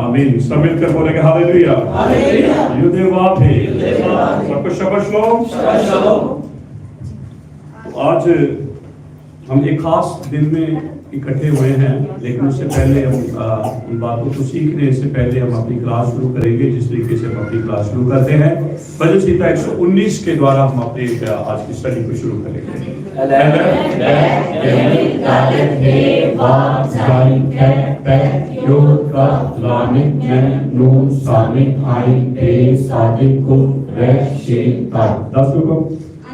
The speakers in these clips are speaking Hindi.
आमीन। सब मिलकर बोलेंगे हालेलुया। युदेवा थे सबको शबा शलोम। तो आज हम एक खास दिन में इकट्ठे हुए हैं, लेकिन उससे पहले हम उन बातों को सीखने से पहले हम अपनी क्लास शुरू करेंगे। जिस तरीके से हम अपनी क्लास शुरू करते हैं, भजन संहिता 119 के द्वारा हम अपने आज की स्टडी को शुरू करेंगे।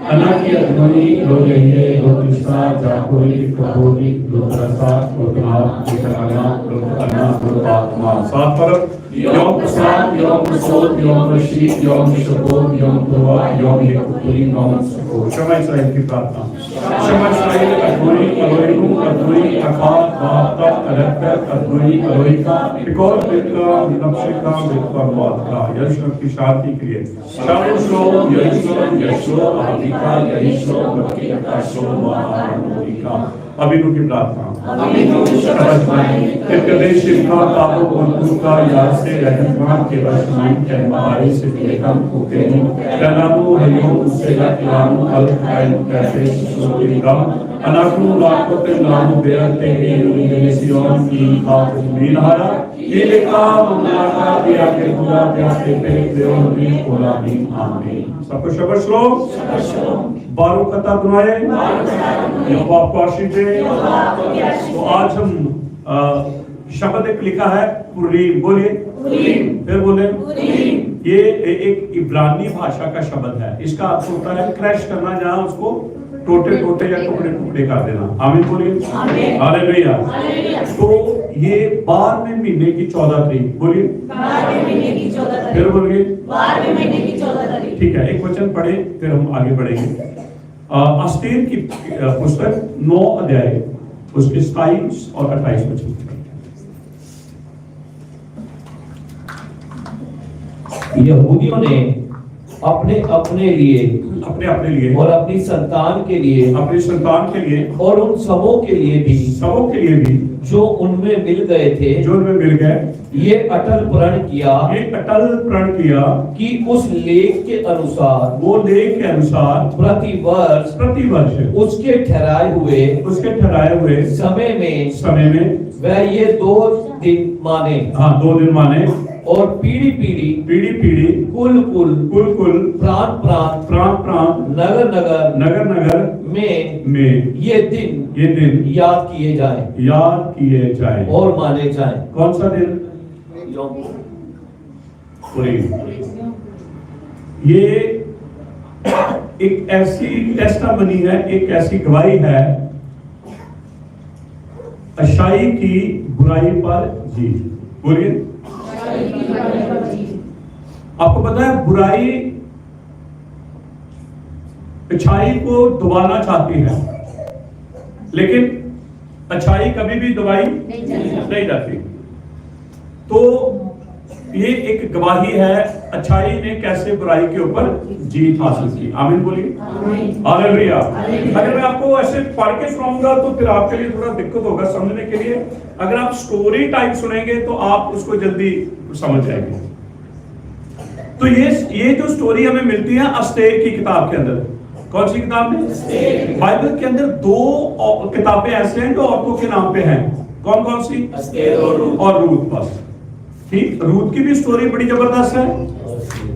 Anakya Doni, Lolenge, Lotisa, Jakuri, Kaburi, Lotrasa, Lotna, Vikarana, Lotana, Lotatma. सात पर Yom Prasad, Yom Prasod, Yom Rashid, Yom Shabod, Yom Tova, Yom Yekupuri, Yom Sukho. शमा इस्राएल की प्रार्थना। शमा इस्राएल अद्भुरी अलोइकु अद्भुरी अखात वाता अलक्कर अद्भुरी अलोइका इकोर बिल्का नक्शिका बिल्का यशव की शांति के लिए शालोम यशो आदिका यशो बकीका शोभा आनंदिका। अभिनु की प्रार्थना। प्रदेश शिवका ताबो उनका याद से रहमान के वर्षमान के हमारे से लेकम कुकेनु कलामो हयो उससे लामो अलखाइन कैसे सोतीगा अनाकु लाकोते लामो बेरते हे यूनिवर्सियोन की खास मीनहारा ये काम मुलाका दिया के पूरा प्यासे पे देवन में कोला भी आमीन। सबको शबा शलोम। बारू कथा दुआए यहोवा आपको आशीष दे। तो आज हम शब्द एक लिखा है पुरीम, बोलिए फिर बोले। ये एक इब्रानी भाषा का शब्द है। इसका अर्थ होता है क्रैश करना, जहां उसको टोटे टोटे या टुकड़े टुकड़े कर देना। आमीन बोलिए। हालेलुया। तो ये 12वें महीने की 14 तारीख, बोलिए फिर बोलिए 12वें महीने की 14 तारीख। ठीक है, एक वचन पढ़े फिर हम आगे बढ़ेंगे। अस्तेर की पुस्तक 9 अध्याय उसके 27 और 28 वचन। यहूदियों ने अपने अपने लिए और अपनी संतान के लिए और उन सबों के लिए भी जो उनमें मिल गए, ये अटल प्रण किया कि उस लेख के अनुसार प्रतिवर्ष उसके ठहराए हुए समय में वह ये 2 दिन माने। हाँ, 2 दिन माने। और पीढ़ी पीढ़ी कुल प्रांत नगर में ये दिन याद किए जाएं और माने जाएं। कौन सा दिन? ये एक ऐसी टेस्टामनी है, एक ऐसी गवाही है अच्छाई की बुराई पर जीत। बोलिए। आपको पता है बुराई अच्छाई को दबाना चाहती है, लेकिन अच्छाई कभी भी दबाई नहीं जाती। तो ये एक गवाही है अच्छाई ने कैसे बुराई के ऊपर जीत हासिल की। आमीन बोलिए। हालेलुया। अगर मैं आपको ऐसे पढ़ के सुनाऊंगा तो फिर आपके लिए थोड़ा दिक्कत होगा समझने के लिए। अगर आप स्टोरी टाइप सुनेंगे तो आप उसको जल्दी समझ जाएंगे। तो ये जो स्टोरी हमें मिलती है अस्तेर की किताब के अंदर। कौन सी किताब में? बाइबल के अंदर 2 किताबें ऐसे हैं जो औरतों के नाम पे हैं। कौन सी? अस्तेर और रूत। बस ठीक। रूत की भी स्टोरी बड़ी जबरदस्त है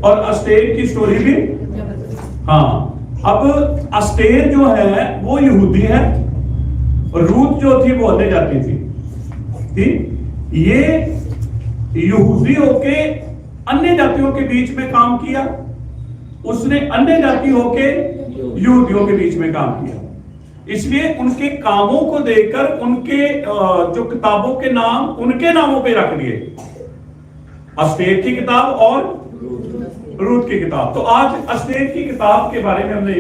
और अस्तेर की स्टोरी भी। हाँ, अब अस्तेर जो है वो यहूदी है और रूत जो थी वो अन्य जाति थी। ठीक। ये यहूदी होके अन्य जातियों के बीच में काम किया, उसने अन्य जाति होके यहूदियों के बीच में काम किया। इसलिए उनके कामों को देखकर उनके जो किताबों के नाम उनके नामों पे रख दिए, अस्तेर की किताब और रूत की किताब। तो आज अस्तेर की किताब के बारे में हमने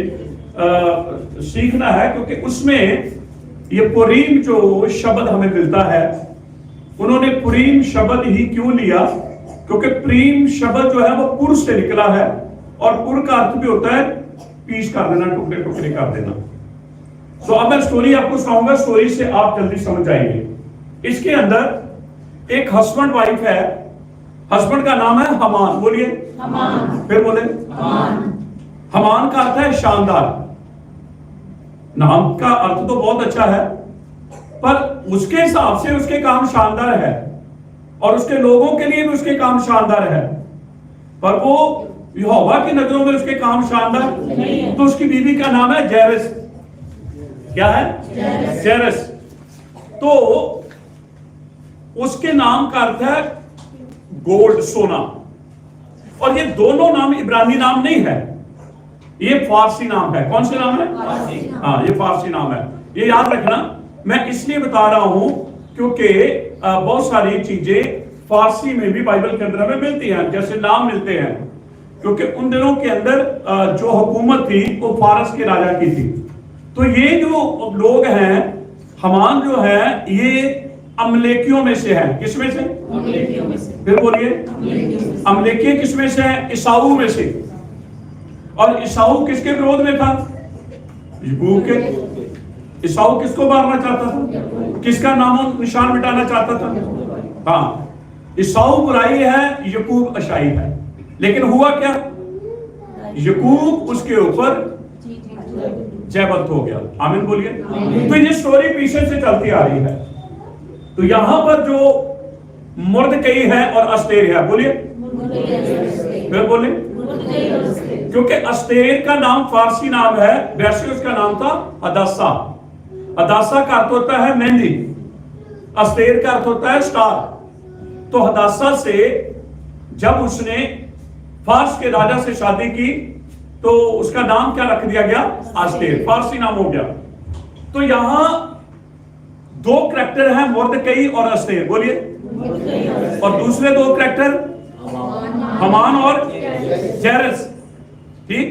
सीखना है, क्योंकि उसमें ये पुरीम जो शब्द हमें मिलता है, उन्होंने पुरीम शब्द ही क्यों लिया? क्योंकि प्रीम शब्द जो है वो पुर से निकला है और पुर का अर्थ भी होता है पीस कर देना, टुकड़े टुकड़े कर देना। तो अब मैं स्टोरी आपको सुनाऊंगा, स्टोरी से आप जल्दी समझ जाएंगे। इसके अंदर एक हस्बैंड वाइफ है हस्बैंड का नाम है हमान, बोलिए हमान। फिर बोले हमान। हमान का अर्थ है शानदार। नाम का अर्थ तो बहुत अच्छा है, पर उसके हिसाब से उसके काम शानदार है और उसके लोगों के लिए भी उसके काम शानदार है, पर वो यहोवा की नजरों में उसके काम शानदार नहीं है। तो उसकी बीवी का नाम है जैरस। क्या है? जैरस। तो उसके नाम का अर्थ है गोल्ड, सोना। और ये दोनों नाम इब्रानी नाम नहीं है, ये फारसी नाम है। कौन से नाम है? हाँ, ये फारसी नाम है। ये याद रखना, मैं इसलिए बता रहा हूं क्योंकि बहुत सारी चीजें फारसी में भी बाइबल के अंदर हमें मिलती हैं, जैसे नाम मिलते हैं, क्योंकि उन दिनों के अंदर जो हुकूमत थी वो फारस के राजा की थी। तो ये जो लोग हैं, हमान जो है, ये अमलेकियों में से है। किसमें से? अमलेकियों में से। फिर बोलिए अमलेकी किसमें से है? ईसाऊ में से। और ईसाऊ किसके विरोध में था? याकूब के। ईसाऊ किसको मारना चाहता था? किसका नामो निशान मिटाना चाहता था? हाँ, ईसाऊ बुराई है, याकूब अच्छाई है। लेकिन हुआ क्या? याकूब उसके ऊपर जयवंत हो गया। आमीन बोलिए। तो ये स्टोरी पीछे से चलती आ रही है। तो यहां पर जो मुर्दकई है और अस्तेर है, बोलिए फिर बोले, क्योंकि अस्तेर का नाम फारसी नाम है, वैसे उसका नाम था हदासा। हदासा का अर्थ होता है मेहंदी, अस्तेर का अर्थ होता है स्टार। तो हदासा से जब उसने फारस के राजा से शादी की तो उसका नाम क्या रख दिया गया? अस्तेर, फारसी नाम हो गया। तो यहां दो करैक्टर हैं, मुर्दकई और अस्तेर, बोलिए। और दूसरे दो करैक्टर हमान और जैरस। ठीक,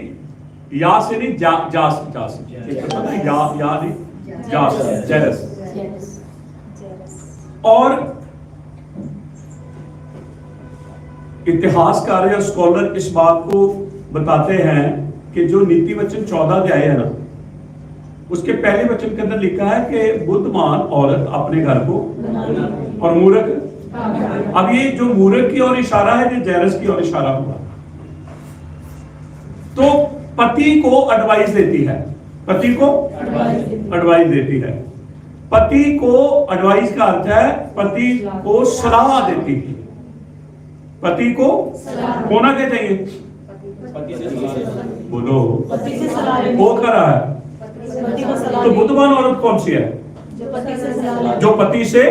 या से नहीं, जास पता है, या नहीं, जास, जैरस। और इतिहासकार या स्कॉलर इस बात को बताते हैं कि जो नीति वचन 14 अध्याय है ना, उसके पहले वचन के अंदर लिखा है कि बुद्धिमान औरत अपने घर को और मूर्ख। अब ये जो मूर्ख की ओर इशारा है, ये जैरस की ओर इशारा हुआ। तो पति को एडवाइस देती है, पति को एडवाइस देती है। पति को एडवाइस का अर्थ है पति को सलाह देती है। पति को होना क्या चाहिए? बोलो, वो कर रहा है। तो बुद्धिमान औरत कौन सी है? जो पति से।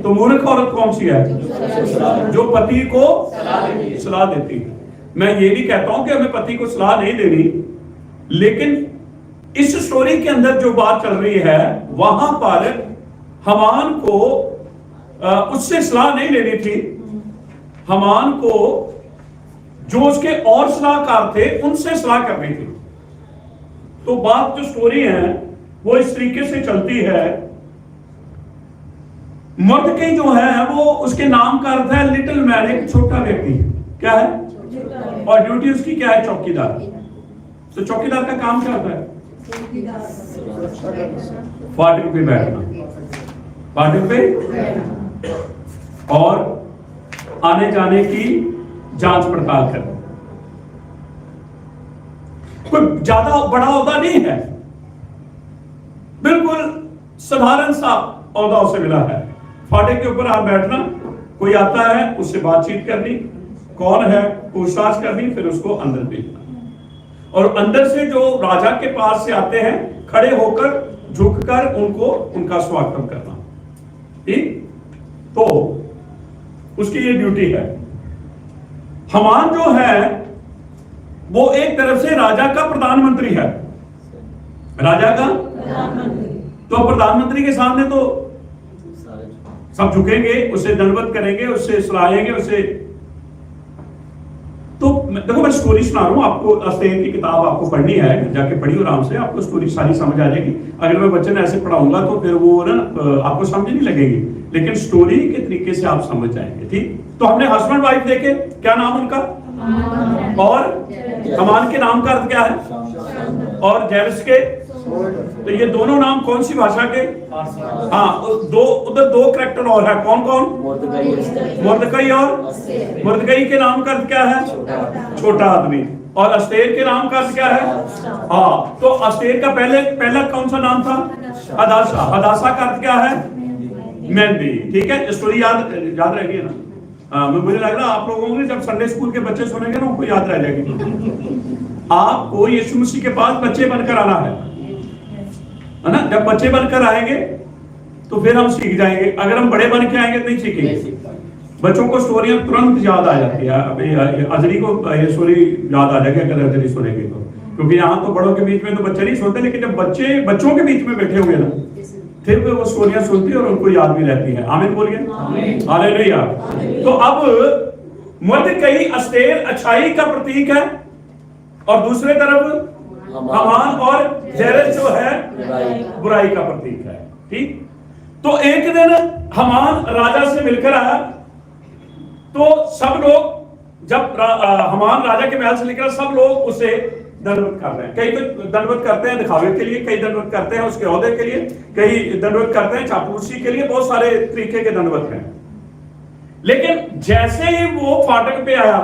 तो मूर्ख औरत कौन सी है? जो पति को सलाह देती है। मैं ये नहीं कहता हूं कि हमें पति को सलाह नहीं देनी, लेकिन इस स्टोरी के अंदर जो बात चल रही है, वहां पर हमान को उससे सलाह नहीं लेनी थी। हमान को जो उसके और सलाहकार थे उनसे सलाह करनी थी। तो बात जो स्टोरी है वो इस तरीके से चलती है। मुर्दकई जो है वो उसके नाम का अर्थ है लिटिल मैन, एक छोटा व्यक्ति। क्या है? और ड्यूटी उसकी क्या है? चौकीदार। तो चौकीदार का काम क्या होता है? फाटक पे बैठना, फाटक पे और आने जाने की जांच पड़ताल करना। कोई ज्यादा बड़ा ओहदा नहीं है, बिल्कुल साधारण सा ओहदा उसे मिला है। फाटक के ऊपर आप बैठना, कोई आता है उससे बातचीत करनी, कौन है पूछताछ करनी, फिर उसको अंदर भेजना। और अंदर से जो राजा के पास से आते हैं, खड़े होकर झुककर उनको उनका स्वागत करना। ठीक, तो उसकी ये ड्यूटी है। हमान जो है वो एक तरफ से राजा का प्रधानमंत्री है, राजा का। तो प्रधानमंत्री के सामने तो सब झुकेंगे, उसे दंडवत करेंगे, उससे सलाहेंगे, उसे। तो देखो, मैं स्टोरी सुना रहा हूं आपको। अस्तेर की किताब आपको पढ़नी है, जाके पढ़ियो आराम से, आपको स्टोरी सारी समझ आ जाएगी। अगर मैं वचन ऐसे पढ़ाऊंगा तो फिर वो ना आपको समझ नहीं लगेगी, लेकिन स्टोरी के तरीके से आप समझ जाएंगे। ठीक, तो हमने हस्बैंड वाइफ देखे, क्या नाम उनका? और हमान के नाम का अर्थ क्या है? और जैरस के तो ये दोनों नाम कौन सी भाषा के? हाँ, दो उधर दो करैक्टर और है, कौन कौन? मुर्दकई और मुर्दकई के नाम का अर्थ क्या है? छोटा आदमी। और अस्तेर के नाम का अर्थ क्या है? हाँ, तो अस्तेर का पहला कौन सा नाम था? हदासा। हदासा का अर्थ क्या है? मेहंदी। ठीक है, स्टोरी याद रहेगी ना? मुझे लग रहा आप लोगों ने जब संडे स्कूल के बच्चे सुनेंगे ना उनको याद रह जाएगी। आपको यीशु मसीह के पास बच्चे बनकर आना है ना? जब बच्चे बनकर आएंगे तो फिर हम सीख जाएंगे। अगर हम बड़े बन के आएंगे तो नहीं सीखेंगे। बच्चों को स्टोरियां तुरंत याद आ जाती है। अभी अजरी को ये स्टोरी याद आ जाएगी अगर अजरी सुनेंगे तो, क्योंकि यहाँ तो बड़ों के बीच में तो बच्चे नहीं सुनते, लेकिन जब बच्चे बच्चों के बीच में बैठे हुए ना फिर वो स्टोरियां सुनती है और उनको याद भी रहती है। आमीन बोलिए, हालेलुया। तो अब मुर्दकई अस्तेर अच्छाई का प्रतीक है और दूसरे तरफ हामान और जेरेश जो है बुराई का प्रतीक है। ठीक, तो एक दिन हामान राजा से मिलकर आया तो सब लोग जब हामान राजा के महल से निकला सब लोग उसे दंडवत कर रहे हैं। कई तो दंडवत करते हैं दिखावे के लिए, कई दंडवत करते हैं उसके ओहदे के लिए, कई दंडवत करते हैं चापलूसी के लिए, बहुत सारे तरीके के दंडवत हैं। लेकिन जैसे ही वो फाटक पे आया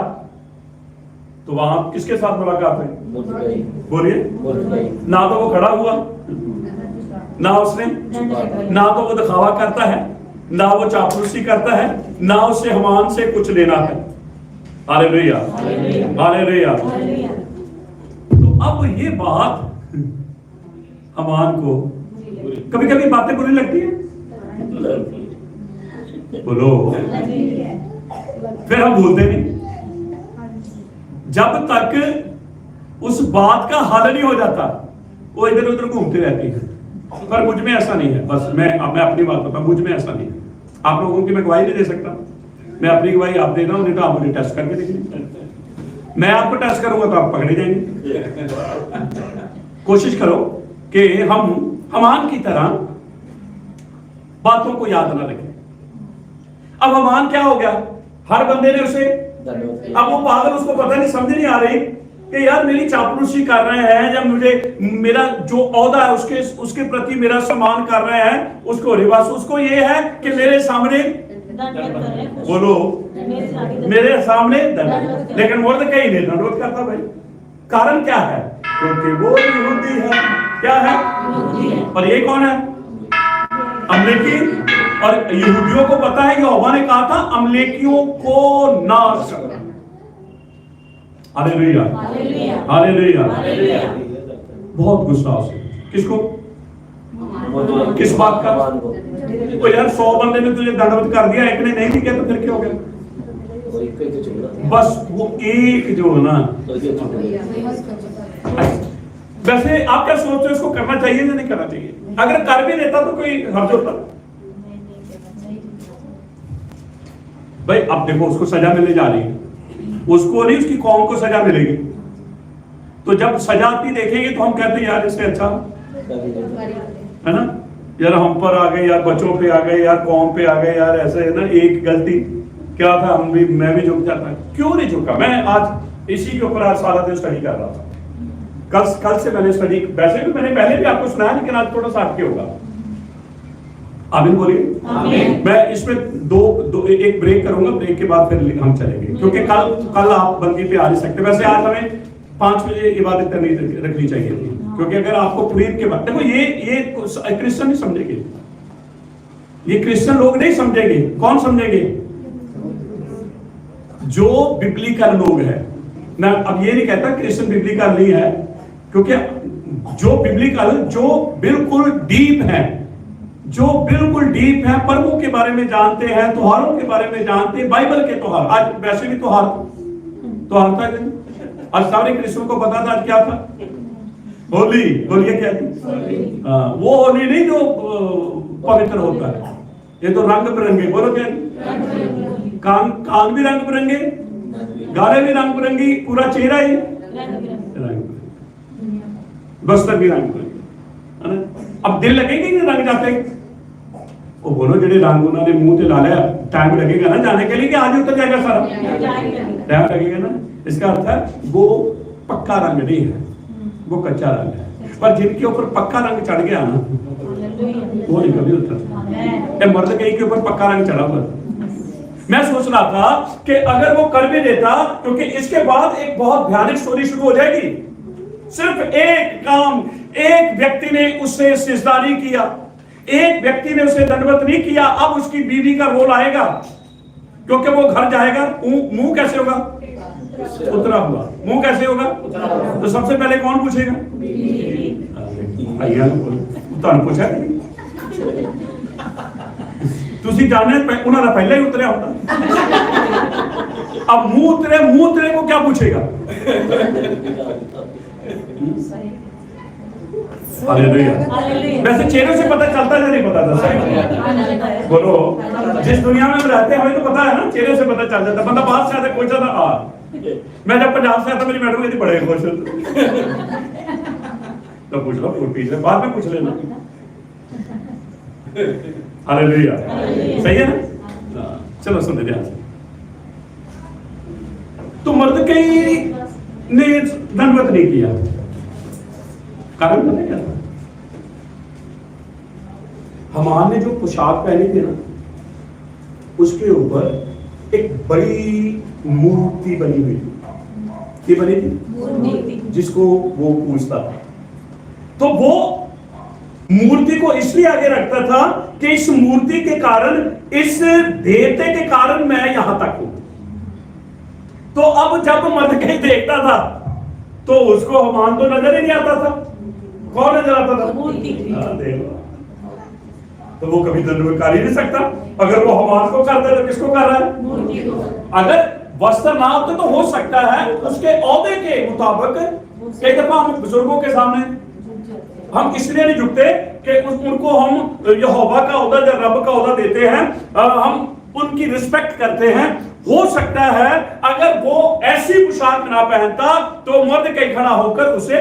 तो वहां किसके साथ मुलाकात हुई? बोलिए। ना तो वो खड़ा हुआ, ना उसने, ना तो वो दिखावा करता है, ना वो चापलूसी करता है, ना उसे हामान से कुछ लेना है। Hallelujah, hallelujah. तो अब ये बात हामान को कभी कभी बातें बुरी लगती है, बोलो, फिर हम भूलते नहीं जब तक उस बात का हल नहीं हो जाता, वो इधर उधर घूमती रहती है। पर मुझ में ऐसा नहीं है। बस मैं अपनी बात बताऊं, मुझ में ऐसा नहीं है। आप लोगों की मैं गवाही नहीं दे सकता, मैं अपनी गवाही आप दे रहा हूं, नहीं तो आप मुझे टेस्ट करके देखिए। मैं आपको टेस्ट करूंगा तो आप पकड़े जाएंगे। कोशिश करो कि हम हामान की तरह बातों को याद ना रखें। अब हामान क्या हो गया? हर बंदे ने उसे, अब वो पागल, उसको पता नहीं, समझ नहीं आ रही कि यार मेरी चापलूसी कर रहे हैं, जब मुझे मेरा जो ओहदा है उसके प्रति मेरा सम्मान कर रहे हैं, उसको रिवाज, उसको ये है कि मेरे सामने, बोलो, मेरे सामने दंडवत। लेकिन मुर्दकई नहीं दंडवत करता भाई। कारण क्या है? क्योंकि वो यहूदी है। क्या है? और ये कौन है? अमलेकी। और यहूदियों को पता है कि यहोवा ने कहा था अमलेकियों को नाश करना। Hallelujah, hallelujah. बहुत गुस्सा उसे। किसको? किस बात का? तो यार 100 बंदे ने तुझे दंडवत कर दिया, एक ने नहीं भी किया तो फिर क्या हो गया? बस वो एक जो है ना। वैसे आप क्या सोचते हो, इसको करना चाहिए या नहीं करना चाहिए? अगर कर भी देता तो कोई हर्ज होता? भाई अब देखो, उसको सजा मिलने जा रही है, उसको नहीं, उसकी कौम को सजा मिलेगी। तो जब सजा आती देखेंगे तो हम कहते हैं यार इससे अच्छा है ना, यार हम पर आ गए, यार बच्चों पे आ गए, यार कौम पे आ गए, यार ऐसे है ना, एक गलती क्या था, मैं भी झुक जाता। क्यों नहीं झुका? मैं आज इसी के ऊपर आज सारा दिन स्टडी कर रहा था। कल से मैंने स्टडी, वैसे भी मैंने पहले भी आपको सुनाया, लेकिन आज थोड़ा सा हटके होगा। आमीन बोलिए। मैं इसमें एक ब्रेक करूंगा, ब्रेक के बाद फिर हम चलेंगे, क्योंकि कल आप बंदी पे आ नहीं सकते। वैसे आज हमें 5 बजे इबादत करनी रखनी चाहिए थी, क्योंकि अगर आपको पुरीद के बाद, देखो ये क्रिश्चियन नहीं समझेंगे, ये क्रिश्चियन लोग नहीं समझेंगे। कौन समझेंगे? जो बिब्लिकल लोग हैं। मैं अब ये नहीं कहता क्रिश्चियन बिब्लिकल नहीं है, क्योंकि जो बिब्लिकल, जो बिल्कुल डीप है, जो बिल्कुल डीप है, प्रभु के बारे में जानते हैं, त्योहारों के बारे में जानते हैं, बाइबल के त्योहार। आज वैसे भी त्योहार था, आज सारे क्रिश्चियन को पता था आज क्या था? होली। बोलिए क्या थी? वो होली नहीं जो पवित्र होता है, ये तो रंग बिरंगे। बोलो क्या? कान भी रंग बिरंगे, गाले भी रंग बिरंगी, पूरा चेहरा ही रंग, बस्तर भी रंग बिरंगी। अब दिल लगेंगे कि रंग जाते? वो बोलो जेडे रंग उन्होंने मुंह से ला लिया, टाइम लगेगा ना जाने के लिए, कि आज उतर जाएगा सारा? टाइम लगेगा ना। इसका अर्थ है वो पक्का रंग नहीं है, वो कच्चा रंग है। पर जिनके ऊपर पक्का रंग चढ़ गया ना, वो नहीं कभी उतरता। मर्दकई के ऊपर पक्का रंग चढ़ा हुआ। मैं सोच रहा था कि अगर वो कर भी देता, क्योंकि इसके बाद एक बहुत भयानक स्टोरी शुरू हो जाएगी। सिर्फ एक काम, एक व्यक्ति ने उससे सिजदा नहीं किया, एक व्यक्ति ने उसे दंडवत नहीं किया, अब उसकी बीवी का रोल आएगा, क्योंकि वो घर जाएगा। मुंह कैसे होगा? उतरा हुआ। मुंह कैसे होगा? तो सबसे पहले कौन पूछेगा? पूछा तुसी जाने उन्होंने पहले ही उतरे होता। अब मुंह उतरे को क्या पूछेगा? वैसे चेहरे से पता चलता है नहीं पता था? बोलो, जिस दुनिया में हम रहते हैं हमें तो पता है ना, चेहरे से पता चल जाता है। बंदा बाहर से आता, कोई था मैं जब पंजाब से आता, मेरी मैडम कहती बड़े खुश तो पूछ लो, पीछे बाद में पूछ लेना। हालेलुया, सही है ना? चलो सुनते ध्यान से। तो मर्दकई ने दंडवत नहीं किया, कारण पता क्या था? हामान ने जो पोशाक पहनी थी ना, उसके ऊपर एक बड़ी मूर्ति बनी हुई थी। क्या बनी थी? जिसको वो पूजता था। तो वो मूर्ति को इसलिए आगे रखता था कि इस मूर्ति के कारण, इस देवते के कारण मैं यहां तक हूं। तो अब जब मर्दकई देखता था तो उसको हामान तो नजर ही नहीं आता था। कौन नजर आता था? मूर्ति। तो वो कभी दंडवत कर ही नहीं सकता। अगर वो हामान को करता है तो किसको कर रहा है? मूर्ति को। अगर वस्त्र ना होते तो हो सकता है उसके औहदे के मुताबिक, कई दफा हम बुजुर्गों के सामने हम इसलिए नहीं झुकते कि उनको हम यहोवा का औहदा या रब का औहदा देते हैं, हम उनकी रिस्पेक्ट करते हैं। हो सकता है अगर वो ऐसी पोशाक ना पहनता तो मर्दकई खड़ा होकर उसे,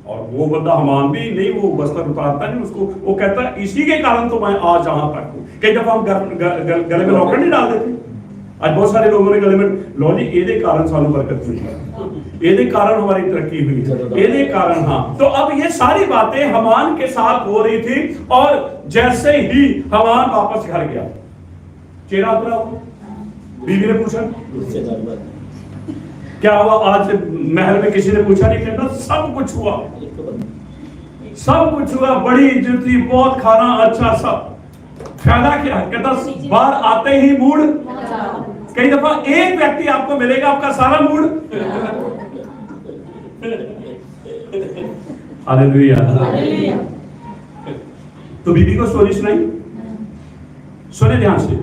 और वो बंदा हामान भी नहीं, वो वस्त्र उतारता नहीं उसको, वो कहता इसी के कारण तो मैं आज यहां तक हूं। कई दफा हम गले में लॉकेट नहीं डाल देते। आज बहुत सारे लोगों ने गले में लो जी, ये कारण सानू बरकत हुई, ये कारण हमारी तरक्की हुई, ये कारण। हाँ, तो अब ये सारी बातें हामान के साथ हो रही थी, और जैसे ही हामान वापस घर गया, चेहरा उतरा हुआ, बीवी ने पूछा क्या हुआ आज महल में? किसी ने पूछा नहीं, कहता सब कुछ हुआ, सब कुछ हुआ, बड़ी इज्जत थी, बहुत खाना अच्छा, सब। फायदा क्या है? कहता बाहर आते ही मूड। कई दफा एक व्यक्ति आपको मिलेगा, आपका सारा मूड। हालेलुया। तो बीबी को स्टोरी सुनाई, सुने ध्यान से।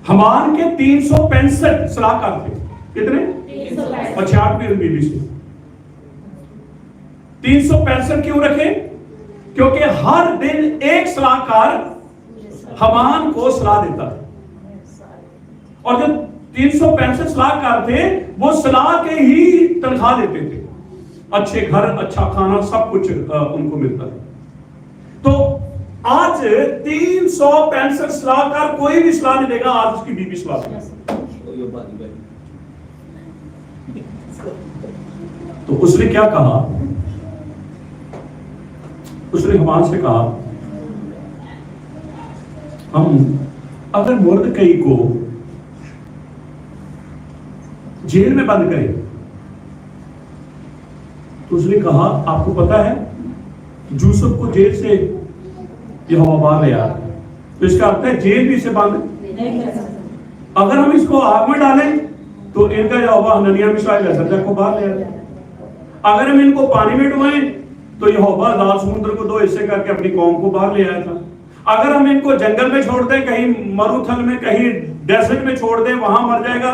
हामान के 365 सलाहकार थे। कितने? 65 बीबी से 365 क्यों रखे? क्योंकि हर दिन एक सलाहकार हामान को सलाह देता था, और जो 365 सलाहकार थे वो सलाह के ही तनख्वाह देते थे। अच्छे घर, अच्छा खाना, सब कुछ उनको मिलता था। तो आज 365 सलाहकार कोई भी सलाह नहीं देगा, आज उसकी बीवी सलाह देगी। तो उसने क्या कहा? उसने हामान से कहा, हम अगर मर्दकई को जेल में बंद करें, तो उसने कहा आपको पता है यूसुफ को जेल से यहोवा बाहर ले आया, तो इसका अर्थ है जेल भी इसे बंद नहीं कर सकता। अगर हम इसको आग में डालें तो इनका यहोवा हननिया मिशाइल सज्जा को बाहर ले आया। अगर हम इनको पानी में डुबाएं तो यहोवा लाल समुद्र को 2 हिस्से करके अपनी कौम को बाहर ले आया था। अगर हम इनको जंगल में छोड़ दें, कहीं मरुथल में, कहीं डेजर्ट में छोड़ दें, वहां मर जाएगा,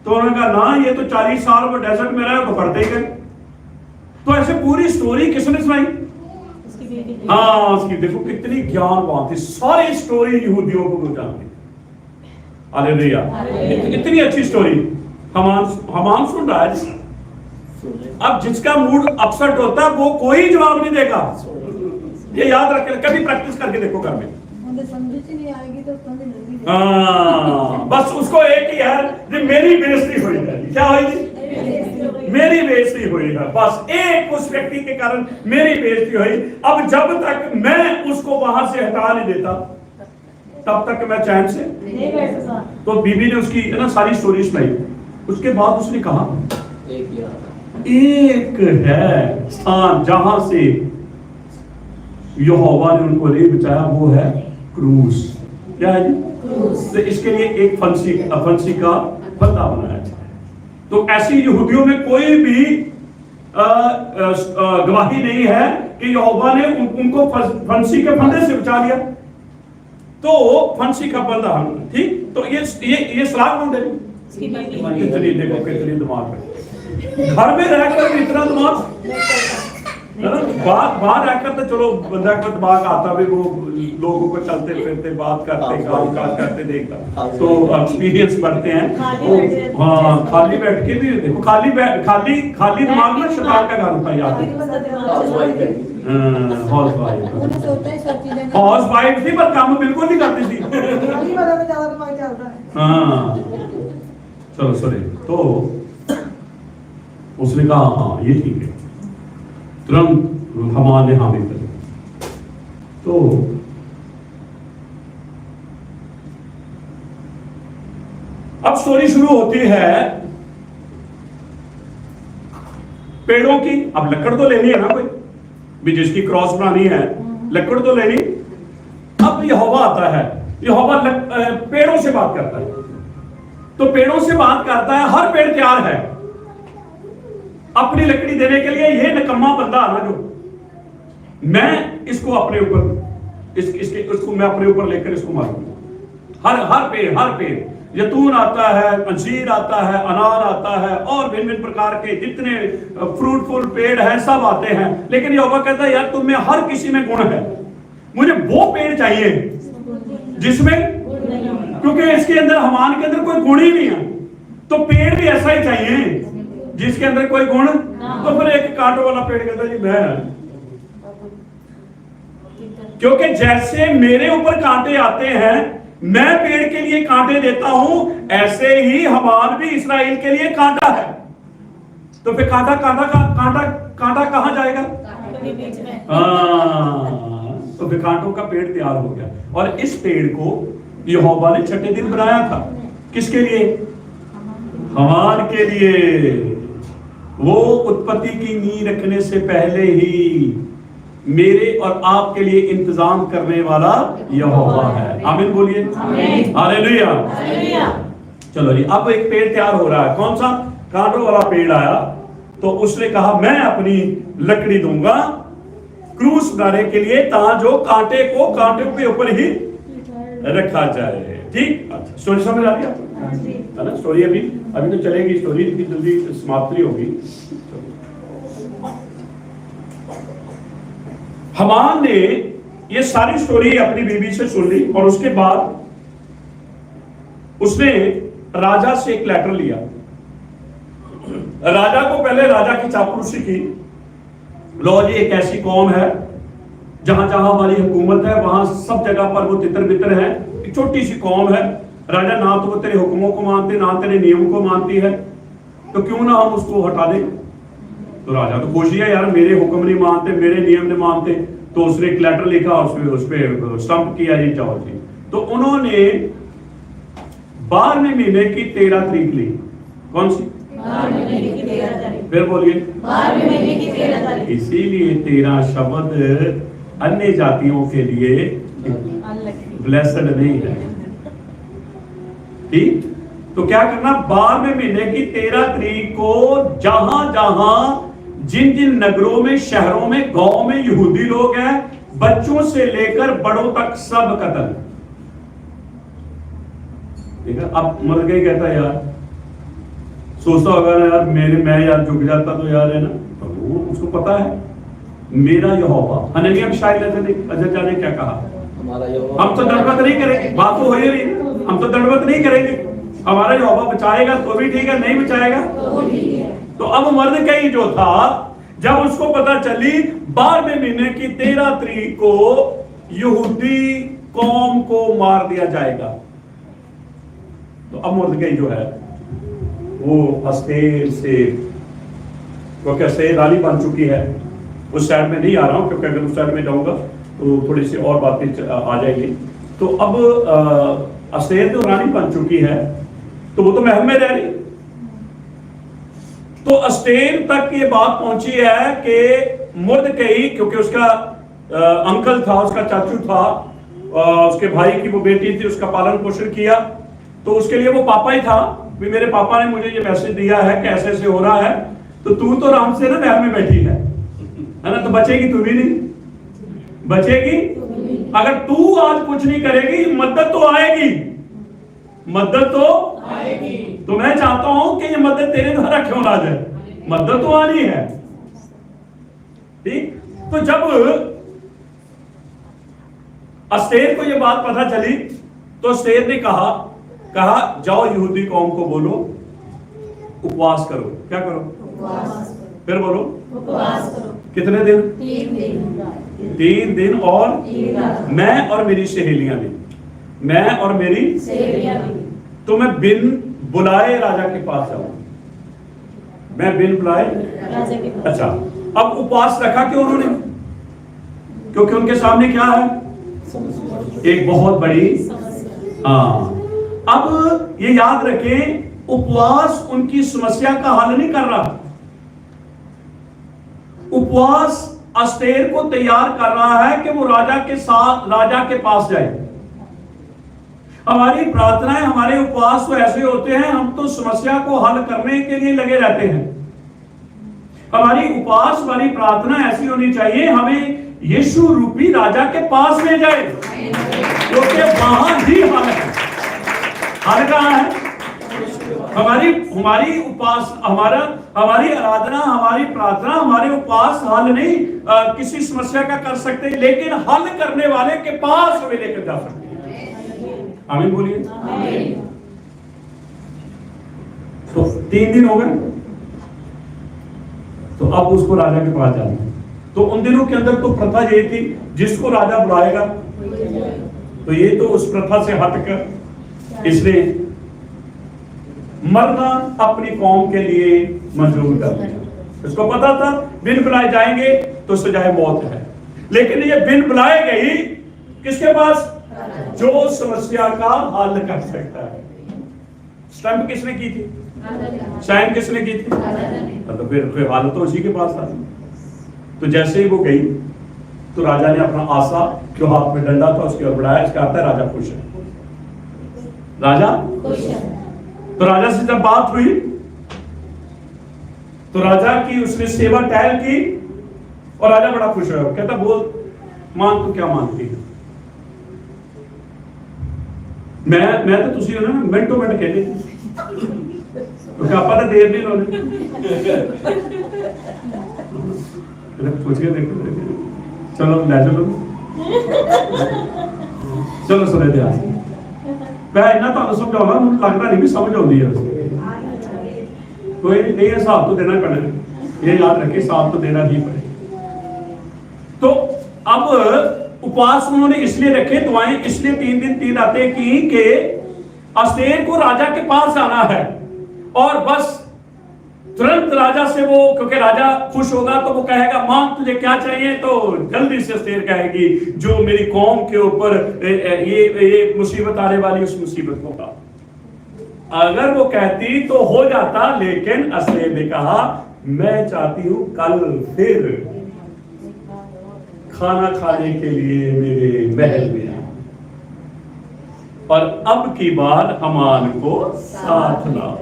तो उन्होंने कहा ना, ये तो 40 साल वो डेजर्ट में रहा तो पढ़ते ही गए। तो ऐसे पूरी स्टोरी किसने सुनाई? हाँ, उसकी देखो कितनी ज्ञानवान थी, सारी स्टोरी यहूदियों को जानती। हालेलुया, इतनी अच्छी स्टोरी। हामान सुन रहा है। अब जिसका मूड अपसेट होता है वो कोई जवाब नहीं देगा, ये याद रख, कभी प्रैक्टिस करके देखो घर में। बस उसको एक ही है कि मेरी बेइज्जती हो जाएगी। क्या होगी? मेरी बेइज्जती हुई है, बस एक उस व्यक्ति के कारण मेरी बेइज्जती हुई। अब जब तक मैं उसको वहां से हटा नहीं देता तब तक मैं चैन से नहीं बैठ सकता। तो बीबी ने उसकी है ना सारी स्टोरी सुनाई। उसके बाद उसने कहा एक है स्थान जहां से यहोवा ने उनको ले बचाया, वो है क्रूस। क्या है जी? तो इसके लिए एक फंसी का बंदा बनाया जाए। तो ऐसी यहूदियों में कोई भी गवाही नहीं है कि यहोवा ने उनको फंसी के फंदे से बचा लिया। तो फंसी का बंदा हम, ठीक। तो ये सलाह कौन दे? कितनी देखो कितनी दिमाग है, घर में रहकर इतना दिमाग, बाहर रहकर तो चलो बंदा का दिमाग आता भी, वो लोगों को चलते फिरते बात करते काम काज करते देखता तो एक्सपीरियंस बढ़ते हैं। हाँ, खाली बैठ के भी देखो, खाली दिमाग में शैतान का घर होता है। याद हाउस वाइफ थी पर काम बिल्कुल नहीं करती थी। हाँ चलो सॉरी। तो उसने कहा हाँ ये ठीक है, तुरंत हमारे हामी कर। तो अब स्टोरी शुरू होती है पेड़ों की। अब लकड़ तो लेनी है ना, कोई भी जिसकी क्रॉस बनानी है लकड़ तो लेनी। अब यहोवा आता है, यहोवा पेड़ों से बात करता है। तो पेड़ों से बात करता है, हर पेड़ तैयार है अपनी लकड़ी देने के लिए। ये निकम्मा बंदा आना जो मैं इसको अपने ऊपर इसको मैं अपने ऊपर लेकर इसको मारूंगा। हर पेड़ जैतून आता है, अंजीर आता है, अनार आता है और भिन्न भिन्न प्रकार के जितने फ्रूटफुल पेड़ हैं सब आते हैं। लेकिन यहोवा कहता है यार तुम में हर किसी में गुण है, मुझे वो पेड़ चाहिए जिसमें, क्योंकि इसके अंदर हमान के अंदर कोई गुण ही नहीं है। तो पेड़ भी ऐसा ही चाहिए जिसके अंदर कोई गुण। तो फिर एक कांटों वाला पेड़ कहता जी मैं, क्योंकि जैसे मेरे ऊपर कांटे आते हैं मैं पेड़ के लिए कांटे देता हूं, ऐसे ही हमान भी इस्राएल के लिए कांटा है। तो फिर कांटा कहां जाएगा? तो फिर कांटों का पेड़ तैयार हो गया। और इस पेड़ को यहोवा ने छठे दिन बनाया था। किसके लिए? हमान के लिए। वो उत्पत्ति की नींव रखने से पहले ही मेरे और आपके लिए इंतजाम करने वाला यहोवा है। आमीन बोलिए, हालेलुया। चलो जी, अब एक पेड़ तैयार हो रहा है। कौन सा? कांटों वाला पेड़ आया। तो उसने कहा मैं अपनी लकड़ी दूंगा क्रूस बनाने के लिए, ताकि जो कांटे को कांटे के ऊपर ही रखा जाए। ठीक, अच्छा स्टोरी समझ आ गया है ना? स्टोरी अभी तो चलेगी, स्टोरी की जल्दी समाप्ति होगी। हमान ने ये सारी स्टोरी अपनी बीवी से सुन ली और उसके बाद उसने राजा से एक लेटर लिया। राजा को पहले राजा की चापलूसी की। लो जी, एक ऐसी कौम है जहां जहां हमारी हुकूमत है वहां सब जगह पर वो तितर बितर है। एक छोटी सी कौम है। राजा ना तो वो तेरे हुक्मों को मानते ना तेरे नियम को मानती है, तो क्यों ना हम उसको हटा दें। तो राजा तो खुश है यार, मेरे हुक्म नहीं मानते, मेरे नियम नहीं मानते। तो उसने एक लेटर लिखा, उस पे स्टंप किया जी, जाओ जी। तो उन्होंने 12वें महीने की 13 तारीख ली। कौन सी? 12वें महीने की 13 तारीख। फिर बोलिए, 12वें महीने की 13 तारीख। इसीलिए 13 शब्द अन्य जातियों के लिए ब्लेस्ड नहीं है। ठीक, तो क्या करना? 12वें महीने की 13 तारीख को जहां जहां जिन जिन नगरों में, शहरों में, गांव में यहूदी लोग हैं, बच्चों से लेकर बड़ों तक सब कत्ल। ठीक है। अब मर गई कहता यार, सोचता होगा ना यार मैं यार झुक जाता तो यार है ना। तो वो उसको पता है मेरा यहोवा। हननिया शायद अजजा ने क्या कहा? हम तो दंडवत नहीं करेंगे, बात तो हो ही रही, हम तो दंडवत नहीं करेंगे। हमारा यहोवा बचाएगा तो भी ठीक है, नहीं बचाएगा तो ठीक है। तो अब मर्दकई जो था, जब उसको पता चली 12वें महीने की 13 तारीख को यहूदी कौम को मार दिया जाएगा, तो अब मर्दकई जो है वो अस्तेर से, क्योंकि अस्तेर रानी बन चुकी है, उस साइड में नहीं आ रहा हूँ क्योंकि अगर उस साइड में जाऊंगा तो थोड़ी सी और बातें आ जाएंगी। तो अब अस्तेर तो रानी बन चुकी है, तो वो तो महल में रह रही। तो अस्तेर तक ये बात पहुंची है कि मुर्दकई, क्योंकि उसका अंकल था, उसका चाचू था, उसके भाई की वो बेटी थी, उसका पालन पोषण किया, तो उसके लिए वो पापा ही था। भी मेरे पापा ने मुझे ये मैसेज दिया है कि ऐसे ऐसे हो रहा है, तो तू तो आराम से ना महल में बैठी है ना, तो बचेगी तू भी नहीं, बचेगी। अगर तू आज कुछ नहीं करेगी, मदद तो आएगी, मदद तो आएगी। तो मैं चाहता हूं कि ये मदद तेरे द्वारा क्यों ना जाए, मदद तो आनी है। ठीक, तो जब अस्तेर को ये बात पता चली तो अस्तेर ने कहा जाओ यहूदी कौम को बोलो उपवास करो। क्या करो? उपवास। फिर बोलो उपवास करो। कितने दिन? 3 दिन। 3 दिन और 3 रात। मैं और मेरी सहेलियां भी, मैं और मेरी सहेलियां भी। तो मैं बिन बुलाए राजा के पास जाऊं, मैं बिन बुलाए राजा के पास। अच्छा, अब उपवास रखा क्यों उन्होंने? क्योंकि उनके सामने क्या है? एक बहुत बड़ी, हाँ। अब ये याद रखें, उपवास उनकी समस्या का हल नहीं कर रहा, उपवास अस्तेर को तैयार कर रहा है कि वो राजा के साथ, राजा के पास जाए। हमारी प्रार्थनाएं, हमारे उपवास तो ऐसे होते हैं, हम तो समस्या को हल करने के लिए लगे रहते हैं। हमारी उपवास, हमारी प्रार्थना ऐसी होनी चाहिए, हमें यीशु रूपी राजा के पास ले जाए, क्योंकि वहां ही हल है। हल कहां है? हमारी उपास, हमारी आराधना, हमारी प्रार्थना, हमारे उपवास हल नहीं किसी समस्या का कर सकते, लेकिन हल करने वाले के पास हमें लेकर जा सकते हैं। आमीन बोलिए। तो 3 दिन हो गए, तो अब उसको राजा के पास जाना। तो उन दिनों के अंदर तो प्रथा ये थी, जिसको राजा बुलाएगा, तो ये तो उस प्रथा से हटकर इसने मरना अपनी कौम के लिए मंजूर कर दिया। इसको पता था बिन बुलाए जाएंगे तो सजाए मौत है, लेकिन ये बिन बुलाए गई किसके पास? जो समस्या का हल कर सकता है। स्टंप किसने की थी? साइन किसने की थी? तो फिर हल तो उसी के पास था। तो जैसे ही वो गई तो राजा ने अपना आसा, जो हाथ में डंडा था, उसकी ओर बढ़ाया। इसका अर्थ है राजा खुश है, राजा खुश है। तो राजा से जब बात हुई तो राजा की उसने सेवा टहल की और राजा बड़ा खुश हुआ। कहता बोल मां, तू क्या मानती है? मैं तो तुसी ना मिनटों मिनट कहते, तो क्या पता देर नहीं लोगे, पूछ के देखो, चलो ले चलो सुने थे आज मैं इन्ना तो समझाऊंगा, मुझे लगता नहीं भी समझ आती है। कोई नहीं, हिसाब तो देना पड़ेगा, ये याद रखे, हिसाब तो देना ही पड़ेगा। तो अब उपवास उन्होंने इसलिए रखे, दुआएं इसलिए 3 दिन 3 रातें की कि अस्तेर को राजा के पास जाना है, और बस तुरंत राजा से वो, क्योंकि राजा खुश होगा तो वो कहेगा मांग तुझे क्या चाहिए, तो जल्दी से अस्तेर कहेगी जो मेरी कौम के ऊपर ये मुसीबत आने वाली, उस मुसीबत को का। अगर वो कहती तो हो जाता, लेकिन अस्तेर ने कहा मैं चाहती हूं कल फिर खाना खाने के लिए मेरे महल में आए, और अब की बार हमान को साथ लाओ।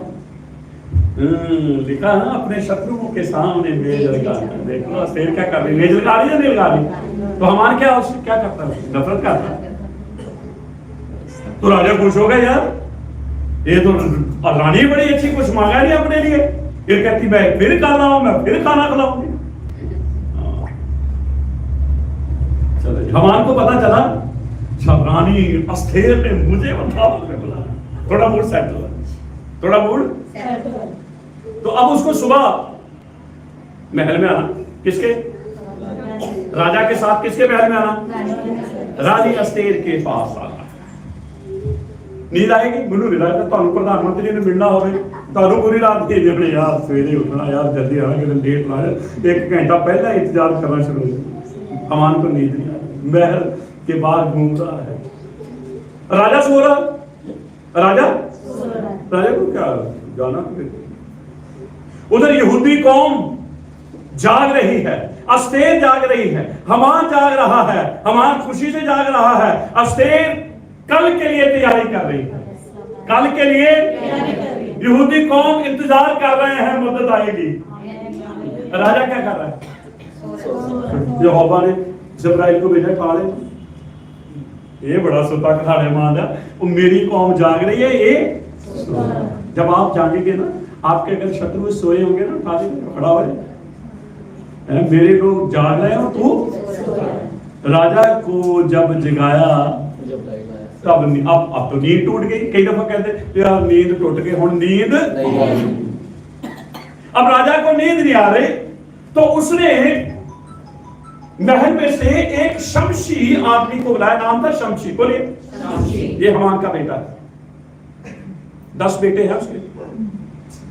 लिखा है ना, अपने शत्रुओं के सामने मेज लगा। देख लो अस्तेर क्या कर रही, मेज लगा रही है, नहीं लगा रही। तो हमान क्या करता है? नफरत करता है। तो राजा खुश हो गया, यार ये तो रानी बड़ी अच्छी, कुछ मांगा नहीं अपने लिए। ये कहती मैं फिर खाना हूं, मैं फिर खाना खिलाऊंगी। चलो हमान को पता चला, रानी अस्तेर ने मुझे बुलाया। थोड़ा मूड सेट हुआ, थोड़ा मूड। तो अब उसको सुबह महल में आना, किसके? राजा के साथ किसके महल में आना? रानी अस्तेर के पास आना। नींद आएगी मैनू नहीं लगता ਤੁਹਾਨੂੰ प्रधानमंत्री ने मिलना होवे ਤੁਹਾਨੂੰ पूरी रात के अपने यार सवेरे उठना यार जल्दी आना कि लेट ना आए 1 घंटा पहले इंतजार करना शुरू हो जाए हमान को नींद नहीं आई महल के बाहर घूम रहा है राजा सो रहा राजा को क्या जाना उधर यहूदी कौम जाग रही है अस्तेर जाग रही है हमान जाग रहा है हमान खुशी से जाग रहा है अस्तेर कल के लिए तैयारी कर रही है कल के लिए यहूदी कौम इंतजार कर रहे हैं मदद आएगी राजा क्या कर रहा है यहोवा ने जिब्राइल को भेजा काले ये बड़ा सुता खाने मान है वो मेरी कौम जाग रही है ये जब आप जागेंगे ना आपके अगर शत्रु सोए होंगे ना उठा देंगे खड़ा हो मेरे लोग जाग रहे हो तू राजा को जब जगाया तब अब तो नींद टूट गई कई दफा कहते यार नींद टूट गई हुन नींद अब राजा को नींद नहीं आ रही तो उसने महल में से एक शमशी आदमी को बुलाया नाम था शमशी बोलिए ये हमान का बेटा है 10 बेटे हैं उसके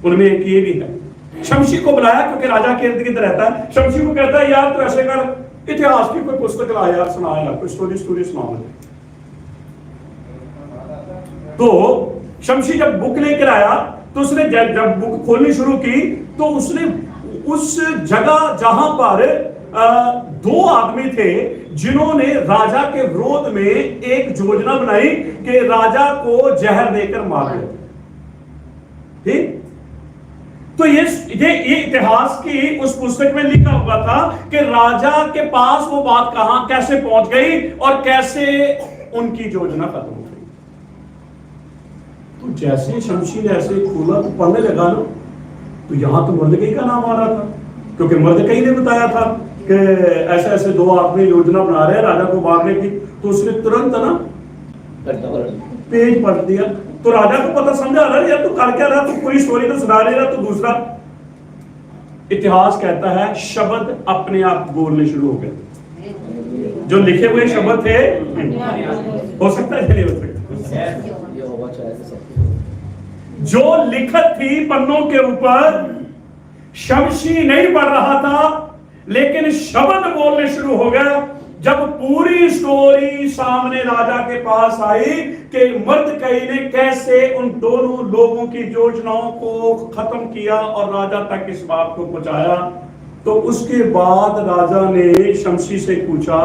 उनमें एक ये भी है शमशी को बुलाया क्योंकि राजा के इर्द गिर्द रहता है शमशी को कहता है यार तो ऐसे कर इतिहास की कोई पुस्तक ला यार सुना यार कोई स्टोरी सुना तो शमशी जब बुक लेकर आया तो उसने जब बुक खोलनी शुरू की तो उसने उस जगह जहां पर 2 आदमी थे जिन्होंने राजा के विरोध में एक योजना बनाई कि राजा को जहर देकर मार दे ठीक तो ये इतिहास की उस पुस्तक में लिखा हुआ था कि राजा के पास वो बात कहां कैसे पहुंच गई और कैसे उनकी योजना खत्म हो गई तो जैसे शमशी ने ऐसे खोला तो पढ़ने लगा ना तो यहां तो मर्दकई का नाम आ रहा था क्योंकि मर्दकई ने बताया था कि ऐसे ऐसे 2 आदमी योजना बना रहे हैं राजा को मारने की तो उसने तुरंत ना पेज पढ़ दिया तो राजा को पता समझा रहा है यार तू कर क्या रहा तू पूरी स्टोरी तो सुना नहीं रहा तो दूसरा इतिहास कहता है शब्द अपने आप बोलने शुरू हो गए जो लिखे हुए शब्द थे हो सकता है नहीं हो सकता जो लिखत थी पन्नों के ऊपर शमशी नहीं पढ़ रहा था लेकिन शब्द बोलने शुरू हो गया जब पूरी स्टोरी सामने राजा के पास आई कि मर्दकई ने कैसे उन दोनों लोगों की योजनाओं को खत्म किया और राजा तक इस बात को पहुंचाया तो उसके बाद राजा ने शमशी से पूछा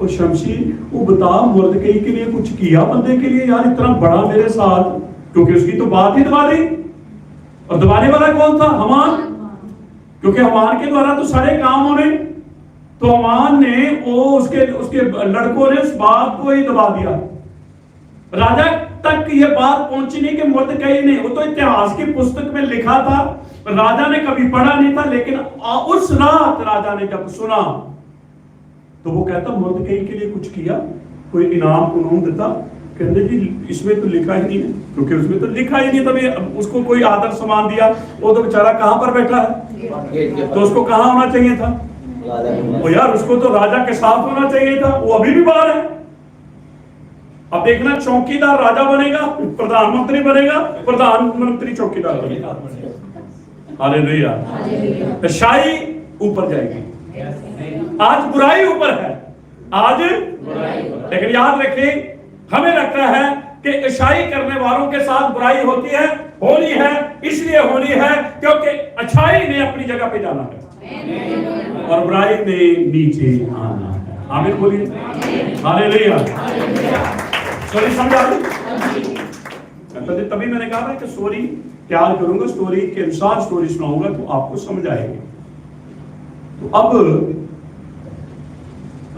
ओ शमशी वो बता मर्दकई के लिए कुछ किया बंदे के लिए यार इतना बड़ा मेरे साथ क्योंकि उसकी तो बात ही दबा दी और दबाने वाला कौन था हमान क्योंकि हमान के द्वारा तो सारे काम होने तो हमान ने वो उसके लड़कों ने उस बात को ही दबा दिया राजा तक ये बात पहुंची नहीं कि मर्दकई ने वो तो इतिहास की पुस्तक में लिखा था राजा ने कभी पढ़ा नहीं था लेकिन उस रात राजा ने जब सुना तो वो कहता मर्दकई के लिए कुछ किया कोई इनाम उन्होंने देता कहते जी इसमें तो लिखा ही नहीं है क्योंकि उसमें तो लिखा ही नहीं तभी उसको कोई आदर सम्मान दिया वो तो बेचारा कहां पर बैठा है तो उसको कहां होना चाहिए था वो यार उसको तो राजा के साथ होना चाहिए था वो अभी भी बाहर है अब देखना चौकीदार राजा बनेगा प्रधानमंत्री बनेगा प्रधानमंत्री चौकीदार बनेगा हालेलुया शाही ऊपर जाएगी आज बुराई ऊपर है आज लेकिन याद रखें हमें लगता है कि अच्छाई करने वालों के साथ बुराई होती है होनी है इसलिए होनी है क्योंकि अच्छाई ने अपनी जगह पे जाना है और बुराई ने नीचे आना है आमीन बोलिए हालेलुया स्टोरी समझा तभी मैंने कहा था कि स्टोरी तैयार करूंगा स्टोरी के अनुसार स्टोरी सुनाऊंगा तो आपको समझ आएगी तो अब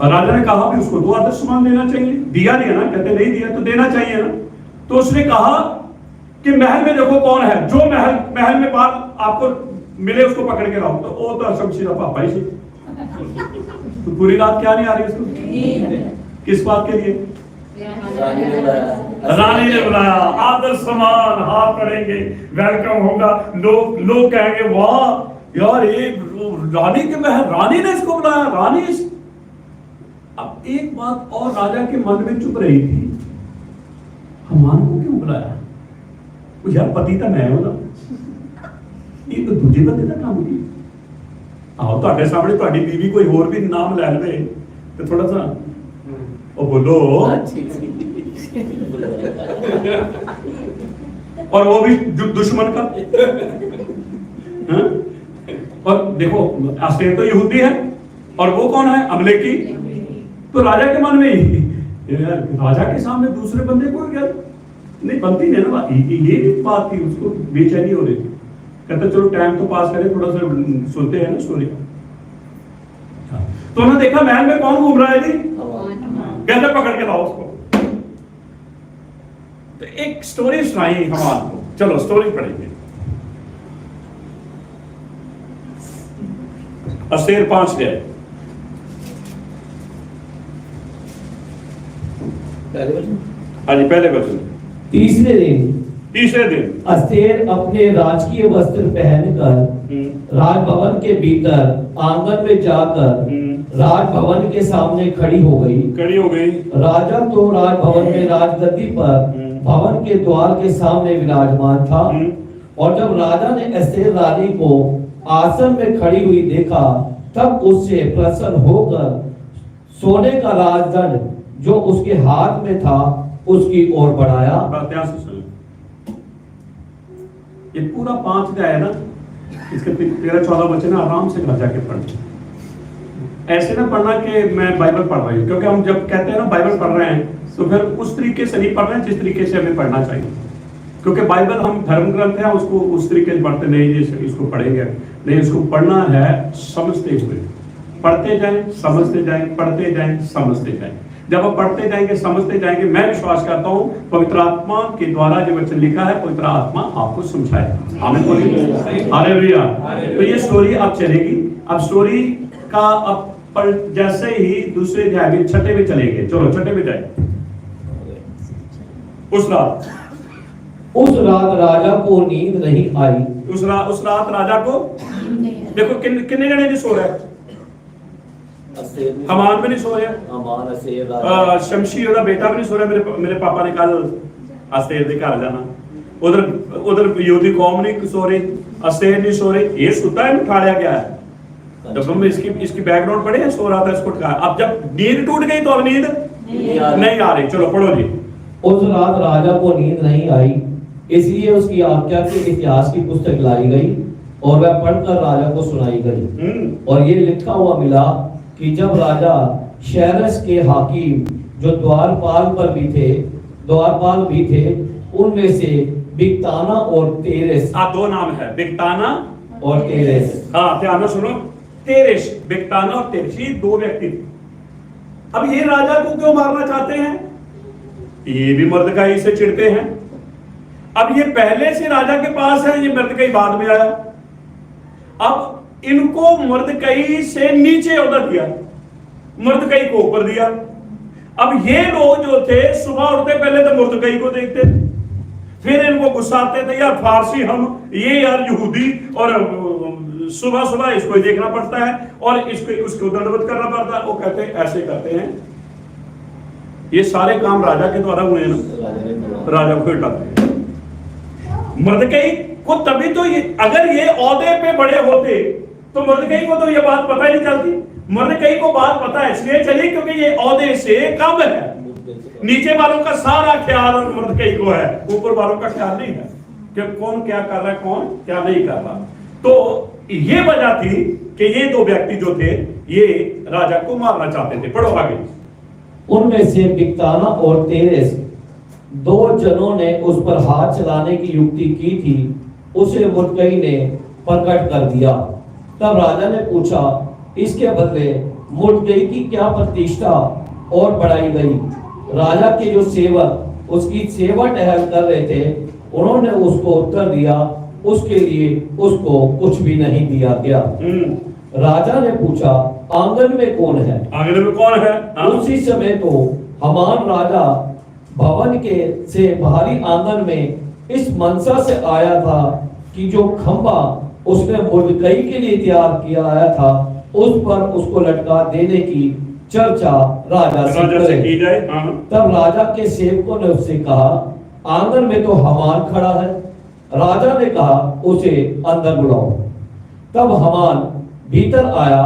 राजा ने कहा भी उसको 2 आदर सम्मान देना चाहिए दिया नहीं है ना कहते नहीं दिया तो देना चाहिए ना तो उसने कहा कि महल में देखो कौन है जो महल में बात आपको मिले उसको पकड़ के लाओ तो वो तो शमशी का पापा ही तो पूरी रात क्या नहीं आ रही उसको किस बात के लिए रानी ने बुलाया आदर सम्मान हाथ पड़ेंगे वेलकम होगा लोग कहेंगे वाह यार ये रानी के महल रानी ने इसको बुलाया रानी अब एक बात और राजा के मन में चुप रही थी हमान को क्यों बुलाया? वो यार पति तो मैं हूं ना, ये तो दूजे बंदे का काम की। आओ ਤੁਹਾਡੇ ਸਾਹਮਣੇ ਤੁਹਾਡੀ बीवी कोई और भी नाम ले ले तो थोड़ा सा ओ बोलो, और वो भी दुश्मन का। हाँ? और देखो अस्तेर तो यहूदी है और वो कौन है? अमलेकी। तो राजा के मन में यार राजा के सामने दूसरे बंदे को यार नहीं बनती नहीं ना, ये भी बात थी, उसको बेचैनी हो रही थी। कहते चलो टाइम तो पास करें, थोड़ा सा सुनते हैं ना स्टोरी। तो उन्होंने देखा महल में कौन घूम रहा है जी, कहते पकड़ के लाओ उसको। तो एक स्टोरी सुनाई हमारे को, चलो स्टोरी पढ़ेंगे। अस्तेर 5 गए। हाँ जी, पहले वचन। तीसरे दिन अस्तेर अपने राजकीय वस्त्र पहनकर राजभवन के भीतर आंगन में जाकर राजभवन के सामने खड़ी हो गई। राजा तो राजभवन में राजगद्दी पर भवन के द्वार के सामने विराजमान था। और जब राजा ने अस्तेर रानी को आसन में खड़ी हुई देखा, तब उससे प्रसन्न होकर सोने का राजदंड जो उसके हाथ में था उसकी ओर बढ़ाया। ये पूरा 5 अध्याय है ना, इसके 13-14 वचन आराम से घर जाके पढ़ना। ऐसे ना पढ़ना कि मैं बाइबल पढ़ रही हूँ, क्योंकि हम जब कहते हैं ना बाइबल पढ़ रहे हैं तो फिर उस तरीके से नहीं पढ़ रहे हैं जिस तरीके से हमें पढ़ना चाहिए। क्योंकि बाइबल हम धर्म ग्रंथ है, उसको उस तरीके से पढ़ते नहीं जैसे इसको पढ़ेंगे नहीं, इसको पढ़ना है समझते हुए। पढ़ते जाएं, समझते जाएं, पढ़ते जाएं, समझते जाएं। जब आप पढ़ते जाएंगे, समझते जाएंगे, मैं विश्वास करता हूं पवित्र आत्मा के द्वारा जो वचन लिखा है पवित्र आत्मा आपको समझाएगा। आमीन बोलिए, हालेलुया। तो ये स्टोरी अब चलेगी। अब स्टोरी का अब पर जैसे ही दूसरे अध्याय में 6 में चलेंगे। चलो 6 में जाए। उस रात राजा को नींद नहीं आई। उस रात राजा को देखो कितने जने नहीं सो रहे? हमान भी नहीं सो रहा, शमशी ओदा बेटा भी नहीं सो रहा। मेरे पापा ने कल अस्तेर के घर जाना। उधर यहूदी कौम नहीं सो रही, अस्तेर नहीं सो रही, ये सुता है, उठाया गया है। जब हम इसकी बैकग्राउंड पढ़े, सो रहा था, इसको उठाया। अब जब नींद टूट गई तो अब नींद नहीं आ रही। चलो पढ़ो जी। उस रात राजा को नींद नहीं आई, इसलिए उसकी आज्ञा के इतिहास की पुस्तक लाई गई और वह पढ़कर राजा को सुनाई गई। और ये लिखा हुआ मिला कि जब राजा शहरस के हाकिम जो द्वारपाल भी थे, उनमें से बिगताना और तेरेस, 2 नाम है, बिगताना और तेरेस। हाँ, ध्यान से सुनो, तेरेस, बिगताना और तेरेस, ये 2 व्यक्ति थे। अब ये राजा को क्यों मारना चाहते हैं? ये भी मर्दकाई से चिढ़ते हैं। अब ये पहले से राजा के पास है, ये मर्दकाई बाद में आया। अब इनको मर्दकई से नीचे ओहदा दिया, मर्दकई को ऊपर दिया। अब ये लोग जो थे सुबह उठते पहले तो मर्दकई को देखते थे, फिर इनको गुस्सा आते थे, यार फारसी हम, ये यार यहूदी, और सुबह सुबह इसको ही देखना पड़ता है और उसको दंडवत करना पड़ता है। वो कहते ऐसे करते हैं। ये सारे काम राजा के द्वारा हुए ना, राजा को हटाते हैं। मर्दकई को तभी तो ये, अगर ये ओहदे पे बड़े होते तो मर्दकई को तो ये बात पता ही नहीं चलती। मर्दकई को बात पता है इसलिए चली क्योंकि ये ओहदे से कम है। नीचे वालों का सारा ख्याल मर्दकई को है, ऊपर वालों का ख्याल नहीं है कि कौन क्या कर रहा है, कौन क्या नहीं कर रहा। तो ये वजह थी कि ये 2 व्यक्ति जो थे ये राजा को मारना चाहते थे। पढ़ो आगे। उनमें से बिगताना और तेरेस 2 जनों ने उस पर हाथ चलाने की युक्ति की थी, उसे मुर्दकई ने प्रकट कर दिया। तब राजा ने पूछा, इसके बदले मुर्दकई की क्या प्रतिष्ठा और बढ़ाई गई? राजा के जो सेवक उसकी सेवा टहल कर रहे थे, उन्होंने उसको उत्तर दिया, उसके लिए उसको कुछ भी नहीं दिया गया। राजा ने पूछा, आंगन में कौन है? आंगन में कौन है? उसी समय तो हमान राजा भवन के से बाहरी आंगन में इस मनसा से आया था कि जो खंबा उसने मुर्दकई के लिए तैयार किया आया था, उस पर उसको लटका देने की चर्चा राजा से की जाए। तब राजा के सेवकों ने उससे कहा, आंगन में तो हमान खड़ा है। राजा ने कहा, उसे अंदर बुलाओ। तब हमान भीतर आया।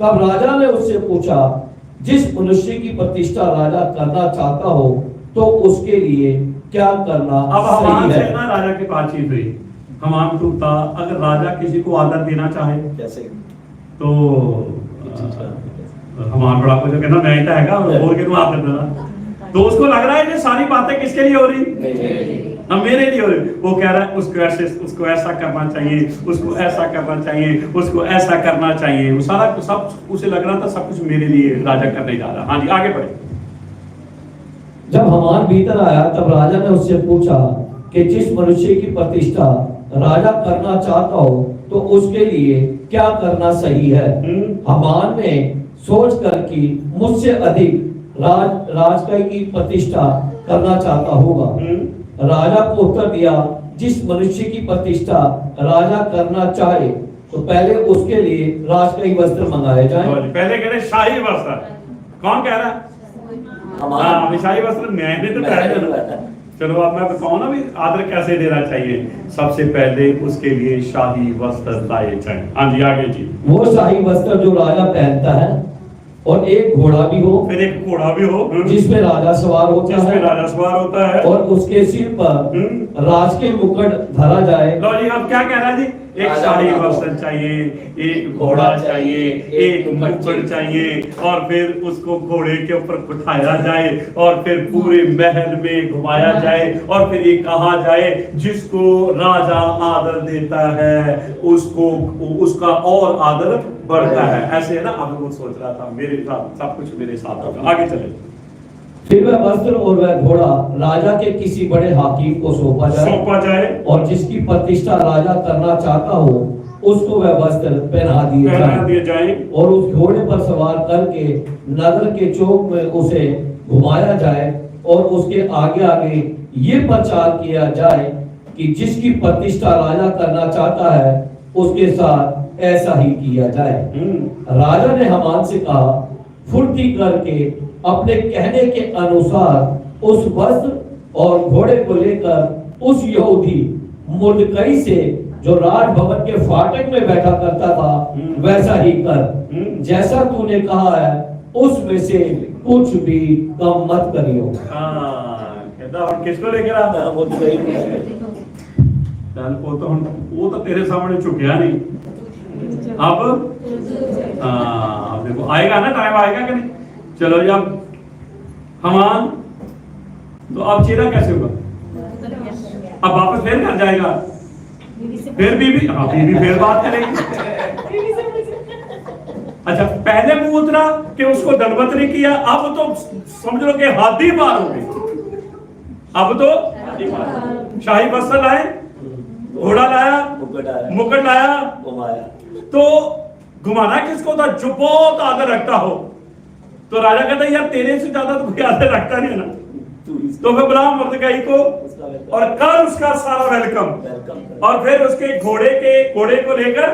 तब राजा ने उससे पूछा, जिस मनुष्य की प्रतिष्ठा राजा करना चाहता हो तो उसके लिए क्या करना अब हमान सही से है? ना राजा की बातचीत हुई। हमान तो था, अगर राजा किसी को आदर देना चाहे कैसे? तो हमान बड़ा कुछ कहना मैं इतना हैगा और के आदर देना। तो उसको लग रहा है ये सारी बातें किसके लिए हो रही? हम मेरे लिए हो रही। वो कह रहा है उसको ऐसा करना चाहिए, उसको ऐसा करना चाहिए, उसको ऐसा करना चाहिए। वो सारा सब उसे लग रहा था सब कुछ मेरे लिए राजा करने जा रहा। हाँ जी, आगे बढ़े। जब हमान भीतर आया तब राजा ने उससे पूछा कि जिस मनुष्य की प्रतिष्ठा राजा करना चाहता हो तो उसके लिए क्या करना सही है? हमान ने सोच कर कि मुझसे अधिक राजकाई की प्रतिष्ठा करना चाहता होगा। राजा को उत्तर दिया, जिस मनुष्य की प्रतिष्ठा राजा करना चाहे तो पहले उसके लिए राजकाई वस्त्र मंगाए जाएं। पहले कह रहे शाही वस्त्र। कौन कह रहा है? हाँ, शाही वस्त्र मैंने तो कह दिया। चलो अब मैं बताऊं ना भी आदर कैसे देना चाहिए। सबसे पहले उसके लिए शाही वस्त्र लाए जाएं। हाँ जी, आगे जी। वो शाही वस्त्र जो राजा पहनता है और एक घोड़ा भी हो, फिर एक घोड़ा भी हो जिसमें राजा सवार होता जिसमें है, राजा सवार होता है, और उसके सिर पर राज के मुकुट धरा जाए। लो जी, अब क्या कह रहा है जी? एक शाही वस्त्र चाहिए, एक घोड़ा चाहिए, एक मुकुट चाहिए, और फिर उसको घोड़े के ऊपर बिठाया जाए और फिर पूरे महल में घुमाया जाए और फिर ये कहा जाए जिसको राजा आदर देता है उसको उसका और आदर बढ़ता है। ऐसे है ना। अब वो सोच रहा था मेरे साथ सब कुछ मेरे साथ होगा। आगे चले। फिर वह वस्त्र और वह घोड़ा राजा के किसी बड़े हाकिम को सौंपा जाए और जिसकी प्रतिष्ठा राजा करना चाहता हो उसको वह वस्त्र पहना दिए जाए और उस घोड़े पर सवार करके नगर के चौक में उसे घुमाया जाए और उसके आगे आगे ये प्रचार किया जाए कि जिसकी प्रतिष्ठा राजा करना चाहता है उसके साथ ऐसा ही किया जाए। राजा ने हमान से कहा, फुर्ती करके अपने कहने के अनुसार उस वस्त्र और घोड़े को लेकर उस यहूदी मुर्दकई से जो राजभवन के फाटक में बैठा करता था वैसा ही कर। जैसा तूने कहा है उसमें से कुछ भी कम मत करियो। किसको लेकर आता है? वो तो तेरे सामने चुकिया नहीं। अब देखो आएगा ना, टाइम आएगा कि नहीं? चलो जब हमान तो अब चेहरा कैसे होगा? अब वापस फिर घर जाएगा, फिर बीवी, हाँ बीवी फिर बात करेगी। अच्छा, पहले मुंह उतरा कि उसको दंडवत नहीं किया, अब तो समझ लो कि हाथी पार हो गई। अब तो शाही वस्त्र लाए, घोड़ा लाया, मुकुट लाया, तो घुमाना किसको था? जो बहुत आदर रखता हो। तो राजा कहता है यार तेरे से ज्यादा तो कोई आदर रखता नहीं है ना, तो फिर बुला मुर्दकई को और कर उसका सारा वेलकम और फिर उसके घोड़े को लेकर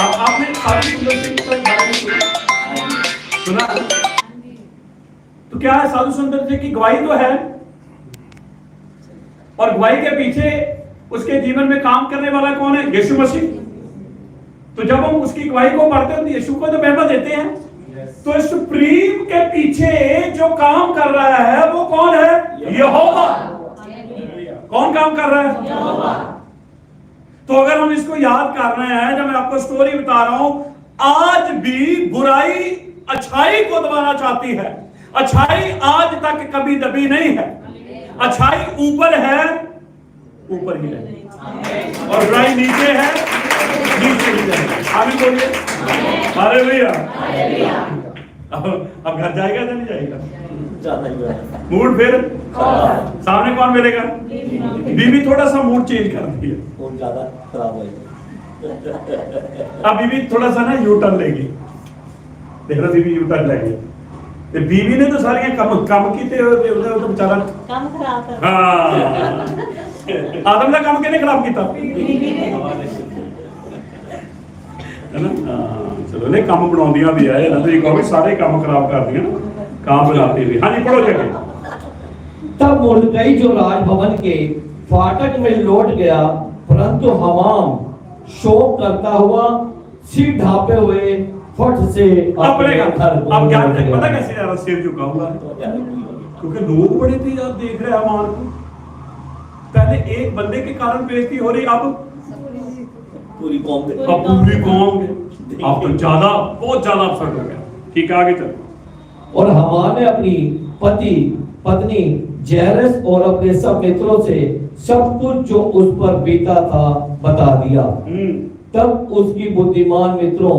आपने सुना? तो क्या है? साधु सुंदर जी की गवाही तो है और गवाही के पीछे उसके जीवन में काम करने वाला कौन है? यीशु मसीह। तो जब हम उसकी गवाही को पढ़ते हैं तो यीशु को तो महिमा देते हैं। तो सुप्रीम के पीछे जो काम कर रहा है वो कौन है? यहोवा। कौन काम कर रहा है? यहोवा। तो अगर हम इसको याद कर रहे हैं, जब मैं आपको स्टोरी बता रहा हूं, आज भी बुराई अच्छाई को दबाना चाहती है। अच्छाई आज तक कभी दबी नहीं है। अच्छाई ऊपर है, ऊपर ही है, और बुराई नीचे है, नीचे ही है। आमीन बोलिए। हालेलुया। अब घर जाएगा या नहीं जाएगा? मूड फिर सामने कौन मिलेगा? बीवी थोड़ा सा मूड चेंज कर दिया, ज्यादा खराब हो। अब बीवी थोड़ा सा ना यू टर्न लेगी। देख रहा बीवी यू टर्न लेगी। बीवी ने तो सारी कम की थे, तो बेचारा काम खराब। हाँ आदम का काम किने खराब किया है ना। चलो नहीं काम बनाउंदियां भी है ना, तो ये कहो भी सारे काम खराब कर दिए ना, काम बनाते भी। हाँ जी पढ़ो जगह। तब मुर्दकई जो राजभवन के फाटक में लौट गया, परंतु हमाम शोक करता हुआ सिर ढापे हुए फट से अपने घर। अब क्या लौट गया। पता कैसे यार सिर झुका हुआ है, क्योंकि लोग बड़े थे आप देख रहे हैं अमान को। पहले एक बंदे के कारण बेइज्जती हो रही, अब पूरी कौम पे अब पूरी कौम में। अब तो ज्यादा बहुत ज्यादा अपसेट हो गया। ठीक है आगे चलो। और हमाम ने अपनी पत्नी जैरस और अपने सब मित्रों से सब कुछ जो उस पर बीता था बता दिया। तब उसकी बुद्धिमान मित्रों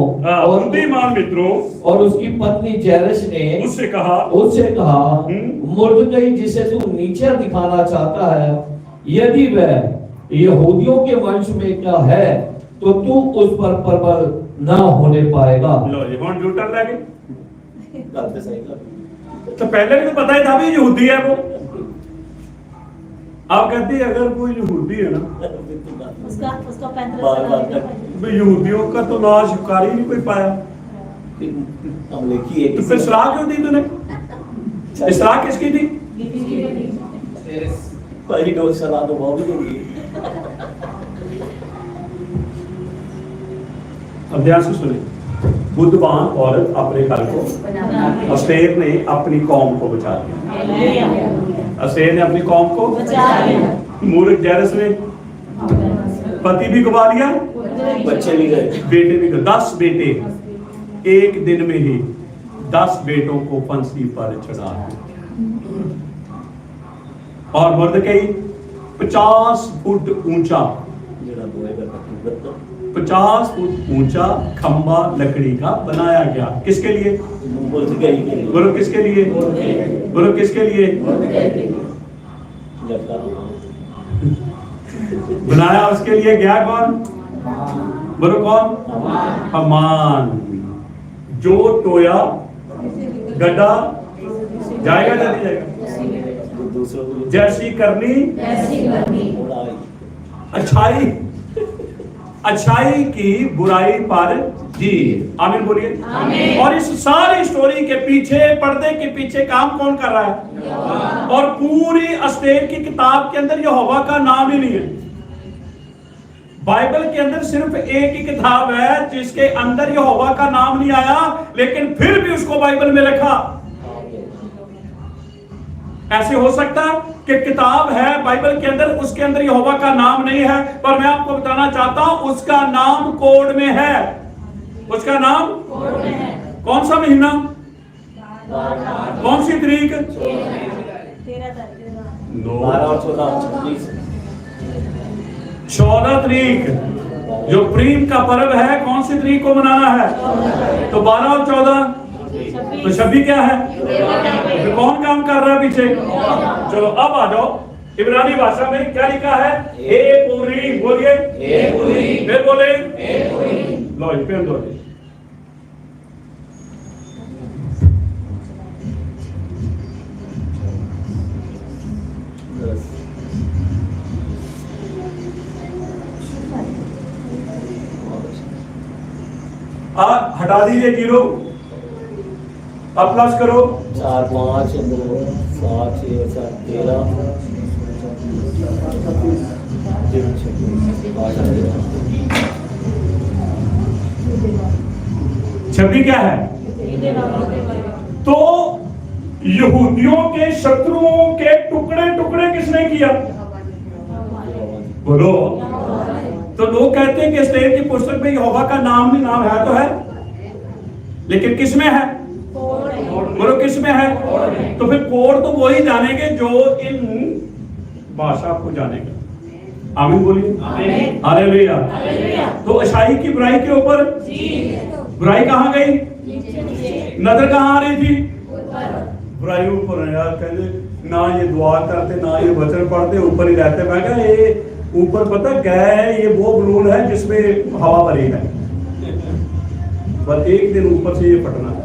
और उसकी पत्नी जैरस ने उससे कहा मुर्दकई जिसे तू नीचे दिखाना चाहता है, यदि वह यहूदियों के वंश में का है तो तू उस पर प्रबल न होने पाएगा। लो ये कौन झूठा लगे? गलत सही तो पहले भी तो पता ही था भी यहूदी है वो। आप कहते हैं अगर कोई यहूदी है ना, उसका तो यहूदियों का तो नाश कर ही नहीं कोई पाया, हम लिखी तो फिर सलाह क्यों दी तूने? सलाह किसकी थी? पहली डोज सलाह तो बहुत होगी। अब ध्यान से सुने। बुद्धवान औरत अपने घर को, अस्तेर ने अपनी कौम को बचा लिया। अस्तेर ने अपनी कौम को बचा लिया। मूर्ख जैरस ने पति भी गवा लिया, बच्चे भी गए, बेटे भी गए। 10 बेटे एक दिन में ही 10 बेटों को फांसी पर चढ़ा दिया। और मुर्दकई 50 फुट ऊंचा 50 फुट ऊंचा खंबा लकड़ी का बनाया गया। किसके लिए? बोलो किसके लिए? बोलो किसके लिए बनाया? उसके लिए गया कौन? बोलो कौन? हमान। जो टोया गड्ढा जाएगा या नहीं जाएगा? जैसी करनी अच्छाई की बुराई पर जी। आमीन बोलिए। आमीन। और इस सारी स्टोरी के पीछे, पर्दे के पीछे काम कौन कर रहा है? और पूरी अस्तेर की किताब के अंदर यहोवा का नाम ही नहीं है। बाइबल के अंदर सिर्फ एक ही किताब है जिसके अंदर यहोवा का नाम नहीं आया, लेकिन फिर भी उसको बाइबल में लिखा। ऐसे हो सकता कि किताब है बाइबल के अंदर, उसके अंदर यहोवा का नाम नहीं है, पर मैं आपको बताना चाहता हूं उसका नाम कोड में है। उसका नाम कोड में है। कौन सा महीना? कौन सी तारीख? 14 तारीख। जो प्रीम का पर्व है कौन सी तारीख को मनाना है? तो 12 और 14 तो 26 क्या है? तो कौन काम कर रहा है पीछे? चलो अब आ जाओ। इब्रानी भाषा में क्या लिखा है? ए पूरी। बोलिए फिर बोले लो पेन दो। हटा दीजिए 0, अब प्लस करो 4 5 2 7 6 7 13 26 क्या है? तो यहूदियों के शत्रुओं के टुकड़े टुकड़े किसने किया? बोलो। तो लोग कहते हैं कि अस्तेर की पुस्तक में यहोवा का नाम नहीं, नाम है तो है, लेकिन किस में है? बोलो किस में है? तो फिर कोड तो वही जानेंगे जो इन भाषा को जानेगा। आमीन बोलिए। हालेलुया। तो अच्छाई की बुराई के ऊपर बुराई कहाँ गई? नजर कहाँ आ रही थी? बुराई ऊपर। यार कहते ना ये दुआ करते ना ये वचन पढ़ते, ऊपर ही रहते। मैं कहा ये ऊपर पता क्या है? ये वो बलून है जिसमें हवा भरी है, पर एक दिन ऊपर से ये फटना है।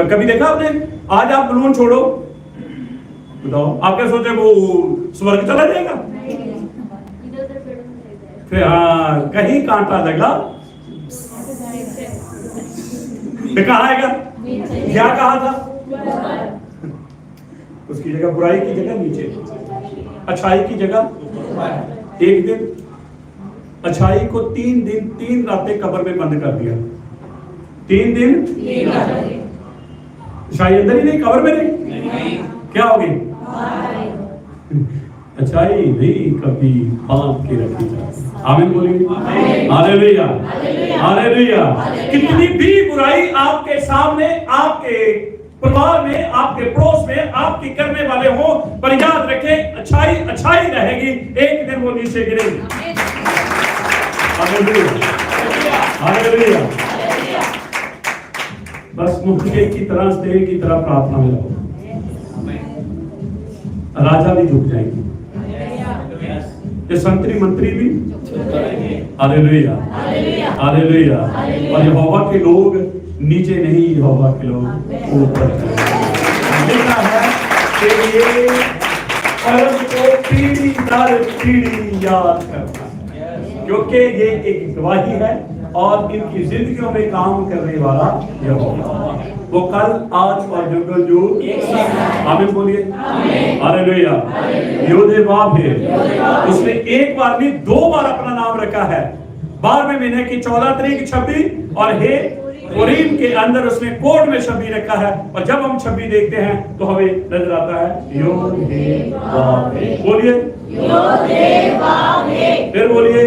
कभी देखा आपने? आज आप बलून छोड़ो, बताओ, आप क्या सोचे वो स्वर्ग चला जाएगा? फिर हाँ, कहीं कांटा लगा फिर कहाँ आएगा? क्या कहा था? उसकी जगह बुराई की जगह नीचे, अच्छाई की जगह। एक दिन अच्छाई को 3 दिन 3 रातें कब्र में बंद कर दिया। 3 दिन अच्छाई अंदर ही नहीं, कब्र में नहीं। क्या होगी? अच्छाई नहीं कभी बांध के रखी जाए। आमीन बोलिए। Hallelujah, hallelujah. कितनी भी बुराई आपके सामने, आपके परिवार में, आपके पड़ोस में, आपके करने वाले हो, पर याद रखें अच्छाई अच्छाई रहेगी, एक दिन वो नीचे गिरेगी। Hallelujah, hallelujah. बस मुझे की तरह, स्नेह की तरह प्रार्थना में रहो। राजा भी झुक जाएंगे, ये संतरी मंत्री भी। Hallelujah, hallelujah. और यहोवा के लोग नीचे नहीं, यहोवा के लोग ऊपर। लिखा है कि ये कर्म को पीढ़ी दर पीढ़ी याद करता है, क्योंकि ये एक गवाही है और इनकी जिंदगियों में काम करने वाला यहोवा, वो कल आज और जुग जुग एक साथ। आमीन बोलिए। हालेलुया। योधे बाप है, उसने एक बार नहीं 2 बार अपना नाम रखा है। 12वें महीने की 14 तारीख 26 और हे उरीम के अंदर उसने कोड में 26 रखा है। और जब हम 26 देखते हैं तो हमें नजर आता है योधे बाप है। बोलिए योधे बाप है। फिर बोलिए